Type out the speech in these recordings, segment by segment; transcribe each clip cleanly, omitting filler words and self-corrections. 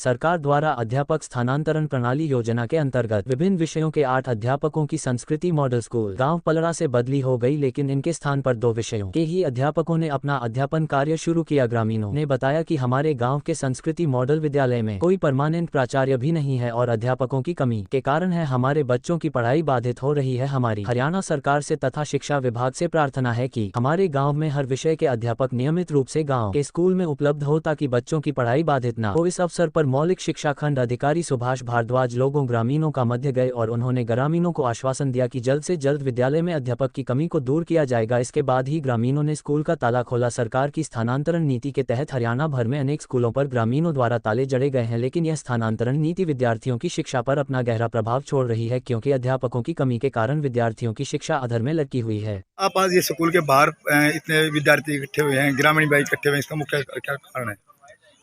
सरकार द्वारा अध्यापक स्थानांतरण प्रणाली योजना के अंतर्गत विभिन्न विषयों के 8 अध्यापकों की संस्कृति मॉडल स्कूल गांव पलड़ा से बदली हो गई, लेकिन इनके स्थान पर 2 विषयों के ही अध्यापकों ने अपना अध्यापन कार्य शुरू किया। ग्रामीणों ने बताया कि हमारे गाँव के संस्कृति मॉडल विद्यालय में कोई परमानेंट प्राचार्य भी नहीं है और अध्यापकों की कमी के कारण है हमारे बच्चों की पढ़ाई बाधित हो रही है। हमारी हरियाणा सरकार से तथा शिक्षा विभाग से प्रार्थना है कि हमारे गाँव में हर विषय के अध्यापक नियमित रूप से गाँव के स्कूल में उपलब्ध हो ताकि बच्चों की पढ़ाई बाधित न हो। इस अवसर पर मौलिक शिक्षा खंड अधिकारी सुभाष भारद्वाज लोगों ग्रामीणों का मध्य गए और उन्होंने ग्रामीणों को आश्वासन दिया कि जल्द से जल्द विद्यालय में अध्यापक की कमी को दूर किया जाएगा। इसके बाद ही ग्रामीणों ने स्कूल का ताला खोला। सरकार की स्थानांतरण नीति के तहत हरियाणा भर में अनेक स्कूलों पर ग्रामीणों द्वारा ताले जड़े गए हैं, लेकिन यह स्थानांतरण नीति विद्यार्थियों की शिक्षा पर अपना गहरा प्रभाव छोड़ रही है, क्योंकि अध्यापकों की कमी के कारण विद्यार्थियों की शिक्षा अधर में लटकी हुई है। आप आज ये स्कूल के बाहर इतने विद्यार्थी इकट्ठे हुए हैं, ग्रामीण भाई इकट्ठे हुए हैं, इसका मुख्य क्या कारण है?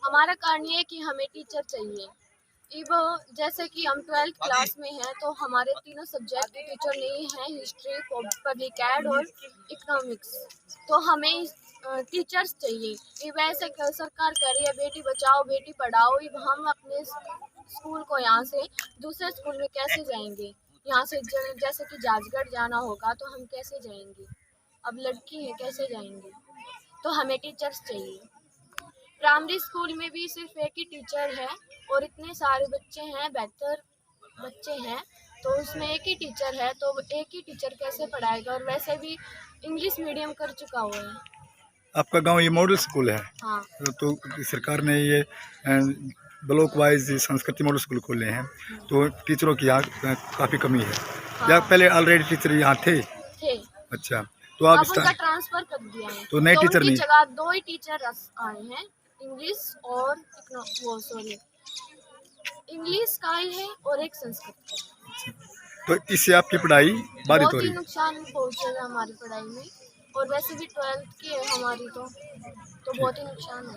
हमारा कारण ये है कि हमें टीचर चाहिए। जैसे कि हम 12th क्लास में हैं तो हमारे तीनों सब्जेक्ट के टीचर नहीं हैं, हिस्ट्री, पब्लिक एड और इकोनॉमिक्स। तो हमें टीचर्स चाहिए। वैसे सरकार कह रही है बेटी बचाओ बेटी पढ़ाओ, हम अपने स्कूल को यहाँ से दूसरे स्कूल में कैसे जाएंगे? यहाँ से जैसे कि जाजगढ़ जाना होगा तो हम कैसे जाएंगे? अब लड़की है कैसे जाएंगे? तो हमें टीचर्स चाहिए। प्राइमरी स्कूल में भी सिर्फ एक ही टीचर है और इतने सारे बच्चे हैं, 72 बच्चे हैं, तो उसमें एक ही टीचर है, तो एक ही टीचर कैसे पढ़ाएगा? और वैसे भी इंग्लिश मीडियम कर चुका हुआ है। आपका गांव ये मॉडल स्कूल है? हाँ। तो सरकार ने ये ब्लॉक वाइज संस्कृति मॉडल स्कूल खोले हैं, तो टीचरों की यहाँ काफ़ी कमी है। हाँ। या पहले ऑलरेडी टीचर यहाँ थे? अच्छा, तो आप उनका ट्रांसफर कर दिया है, तो नए टीचर नहीं? जगह 2 ही टीचर आए हैं, इंग्लिश और इंग्लिश का ही है और एक संस्कृत का। तो इससे आपकी पढ़ाई बाधित हो रही है? नुकसान पहुँचेगा हमारी पढ़ाई में, और वैसे भी 12th की है हमारी, तो बहुत ही नुकसान है।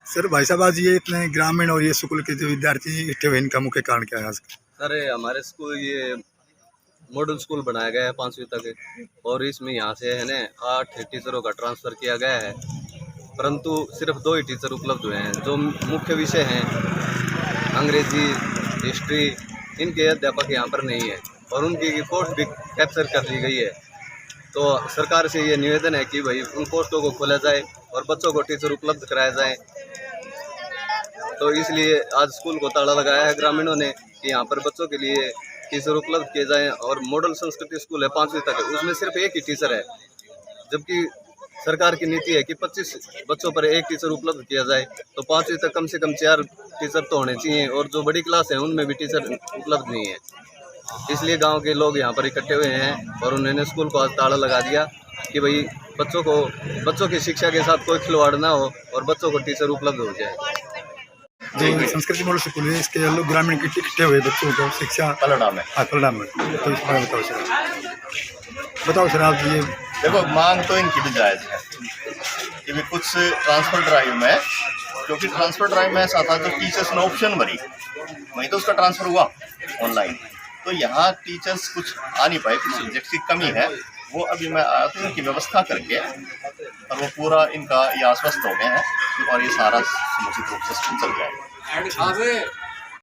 सर भाई साहब, आज ये इतने ग्रामीण और ये स्कूल के जो विद्यार्थी इकट्ठे हुए, इनका मुख्य कारण क्या है? सर हमारे स्कूल ये मॉडल स्कूल बनाया गया है 5वीं तक, और इसमें यहाँ से है ना 8 टीचरों का ट्रांसफ़र किया गया है, परंतु सिर्फ 2 ही टीचर उपलब्ध हुए हैं। जो मुख्य विषय हैं अंग्रेजी, हिस्ट्री, इनके अध्यापक यहाँ पर नहीं है और उनकी पोस्ट भी कैप्चर कर ली गई है। तो सरकार से ये निवेदन है कि भाई उन पोस्टों को खोला जाए और बच्चों को टीचर उपलब्ध कराया जाए। तो इसलिए आज स्कूल को ताला लगाया है ग्रामीणों ने कि यहाँ पर बच्चों के लिए टीचर उपलब्ध किए जाएं। और मॉडल संस्कृति स्कूल है 5वीं तक, उसमें सिर्फ एक ही टीचर है, जबकि सरकार की नीति है कि 25 बच्चों पर एक टीचर उपलब्ध किया जाए। तो 5वीं तक कम से कम 4 टीचर तो होने चाहिए, और जो बड़ी क्लास है उनमें भी टीचर उपलब्ध नहीं है। इसलिए गांव के लोग यहाँ पर इकट्ठे हुए हैं और उन्होंने स्कूल को आज ताला लगा दिया कि भाई बच्चों की शिक्षा के साथ कोई खिलवाड़ ना हो और बच्चों को टीचर उपलब्ध हो जाए। जो संस्कृति मॉडल स्कूल है, इसके लोग ग्रामीण इकट्ठे हुए बच्चों को शिक्षा पलड़ा में। हाँ, पलड़ा में। तो इस बारे में बताओ सर आप। ये देखो, मांग तो इनकी भी जायज़ है कि भी कुछ ट्रांसफ़र ड्राइव में, क्योंकि ट्रांसफ़र ड्राइव में ऐसा था जो टीचर्स ने ऑप्शन भरी वहीं तो उसका ट्रांसफ़र हुआ ऑनलाइन। तो यहाँ टीचर्स कुछ आ नहीं पाए, कुछ सब्जेक्ट की कमी है, वो अभी मैं उनकी व्यवस्था करके और वो पूरा इनका ये आश्वस्त हो गए हैं और ये सारा समुचित रूप से चल जाएगा।